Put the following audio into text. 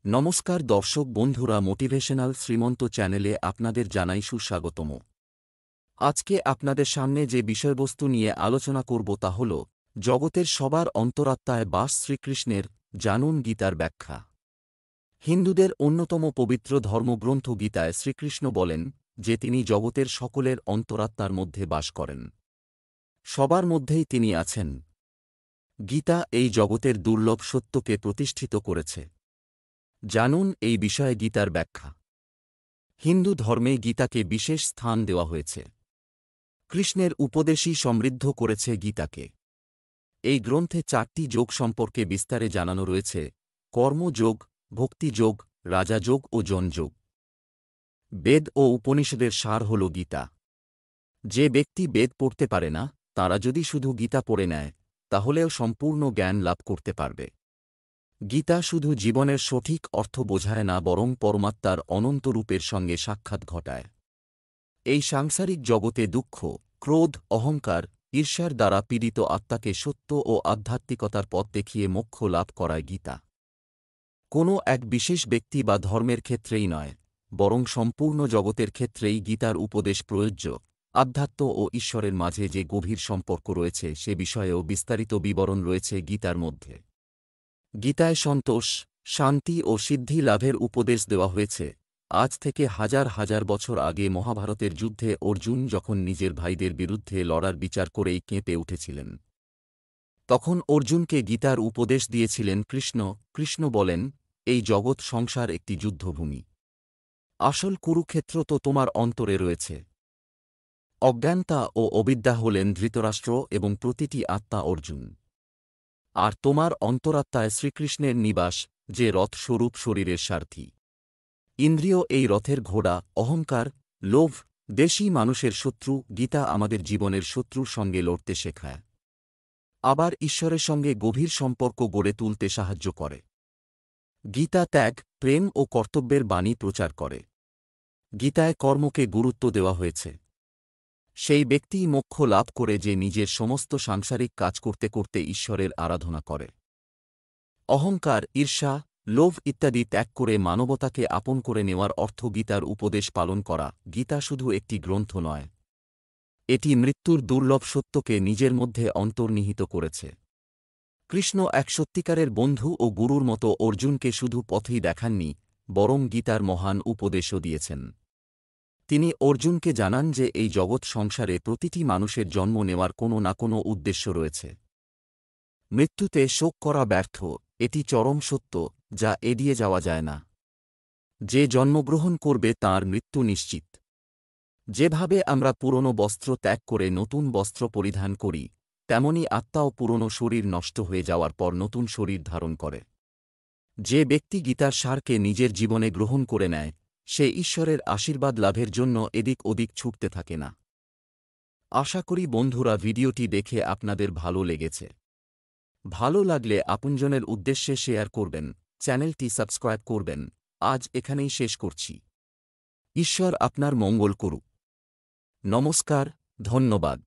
নমস্কার দর্শক বন্ধুরা, মোটিভেশনাল শ্রীমন্ত চ্যানেলে আপনাদের জানাই সুস্বাগতম। আজকে আপনাদের সামনে যে বিষয়বস্তু নিয়ে আলোচনা করব তা হল জগতের সবার অন্তরাত্মায় বাস শ্রীকৃষ্ণের, জানুন গীতার ব্যাখ্যা। হিন্দুদের অন্যতম পবিত্র ধর্মগ্রন্থ গীতায় শ্রীকৃষ্ণ বলেন যে তিনি জগতের সকলের অন্তরাত্মার মধ্যে বাস করেন। সবার মধ্যেই তিনি আছেন। গীতা এই জগতের দুর্লভ সত্যকে প্রতিষ্ঠিত করেছে। জানুন এই বিষয়ে গীতার ব্যাখ্যা। হিন্দু ধর্মে গীতাকে বিশেষ স্থান দেওয়া হয়েছে। কৃষ্ণের উপদেশই সমৃদ্ধ করেছে গীতাকে। এই গ্রন্থে 4টি যোগ সম্পর্কে বিস্তারে জানানো রয়েছে: কর্মযোগ, ভক্তিযোগ, রাজাযোগ ও জনযোগ। বেদ ও উপনিষদের সার হল গীতা। যে ব্যক্তি বেদ পড়তে পারে না, তারা যদি শুধু গীতা পড়ে নেয়, তাহলেও সম্পূর্ণ জ্ঞান লাভ করতে পারবে। গীতা শুধু জীবনের সঠিক অর্থ বোঝায় না, বরং পরমাত্মার অনন্ত রূপের সঙ্গে সাক্ষাৎ ঘটায়। এই সাংসারিক জগতে দুঃখ, ক্রোধ, অহংকার, ঈর্ষার দ্বারা পীড়িত আত্মাকে সত্য ও আধ্যাত্মিকতার পথ দেখিয়ে মোক্ষ লাভ করায় গীতা। কোনো এক বিশেষ ব্যক্তি বা ধর্মের ক্ষেত্রেই নয়, বরং সম্পূর্ণ জগতের ক্ষেত্রেই গীতার উপদেশ প্রযোজ্য। আধ্যাত্ম ও ঈশ্বরের মাঝে যে গভীর সম্পর্ক রয়েছে সে বিষয়েও বিস্তারিত বিবরণ রয়েছে গীতার মধ্যে। গীতায় সন্তোষ, শান্তি ও সিদ্ধি লাভের উপদেশ দেওয়া হয়েছে। আজ থেকে হাজার হাজার বছর আগে মহাভারতের যুদ্ধে অর্জুন যখন নিজের ভাইদের বিরুদ্ধে লড়ার বিচার করেই কেঁপে উঠেছিলেন, তখন অর্জুনকে গীতার উপদেশ দিয়েছিলেন কৃষ্ণ। কৃষ্ণ বলেন, এই জগৎ সংসার একটি যুদ্ধভূমি। আসল কুরুক্ষেত্র তো তোমার অন্তরে রয়েছে। অজ্ঞানতা ও অবিদ্যা হলেন ধৃতরাষ্ট্র এবং প্রতিটি আত্মা অর্জুন। আর তোমার অন্তরাত্মায় শ্রীকৃষ্ণের নিবাস, যে রথস্বরূপ শরীরের সারথি। ইন্দ্রিয় এই রথের ঘোড়া। অহংকার, লোভ, দেশী মানুষের শত্রু। গীতা আমাদের জীবনের শত্রুর সঙ্গে লড়তে শেখায়, আবার ঈশ্বরের সঙ্গে গভীর সম্পর্ক গড়ে তুলতে সাহায্য করে। গীতা ত্যাগ, প্রেম ও কর্তব্যের বাণী প্রচার করে। গীতায় কর্মকে গুরুত্ব দেওয়া হয়েছে। সেই ব্যক্তিই মোক্ষ লাভ করে যে নিজের সমস্ত সাংসারিক কাজ করতে করতে ঈশ্বরের আরাধনা করে। অহংকার, ঈর্ষা, লোভ ইত্যাদি ত্যাগ করে মানবতাকে আপন করে নেওয়ার অর্থ গীতার উপদেশ পালন করা। গীতা শুধু একটি গ্রন্থ নয়, এটি মৃত্যুর দুর্লভ সত্যকে নিজের মধ্যে অন্তর্নিহিত করেছে। কৃষ্ণ এক সত্যিকারের বন্ধু ও গুরুর মতো অর্জুনকে শুধু পথই দেখাননি, বরং গীতার মহান উপদেশও দিয়েছেন। তিনি অর্জুনকে জানান যে এই জগৎ সংসারে প্রতিটি মানুষের জন্ম নেওয়ার কোনো না কোনো উদ্দেশ্য রয়েছে। মৃত্যুতে শোক করা ব্যর্থ, এটি চরম সত্য, যা এড়িয়ে যাওয়া যায় না। যে জন্মগ্রহণ করবে তাঁর মৃত্যু নিশ্চিত। যেভাবে আমরা পুরনো বস্ত্র ত্যাগ করে নতুন বস্ত্র পরিধান করি, তেমনি আত্মাও পুরনো শরীর নষ্ট হয়ে যাওয়ার পর নতুন শরীর ধারণ করে। যে ব্যক্তি গীতার সারকে নিজের জীবনে গ্রহণ করে নেয়, সে ঈশ্বরের আশীর্বাদ লাভের জন্য এদিক ওদিক ছুটতে থাকে না। আশা করি বন্ধুরা ভিডিওটি দেখে আপনাদের ভালো লেগেছে। ভালো লাগলে আপনজনের উদ্দেশ্যে শেয়ার করবেন, চ্যানেলটি সাবস্ক্রাইব করবেন। আজ এখানেই শেষ করছি। ঈশ্বর আপনার মঙ্গল করুক। নমস্কার, ধন্যবাদ।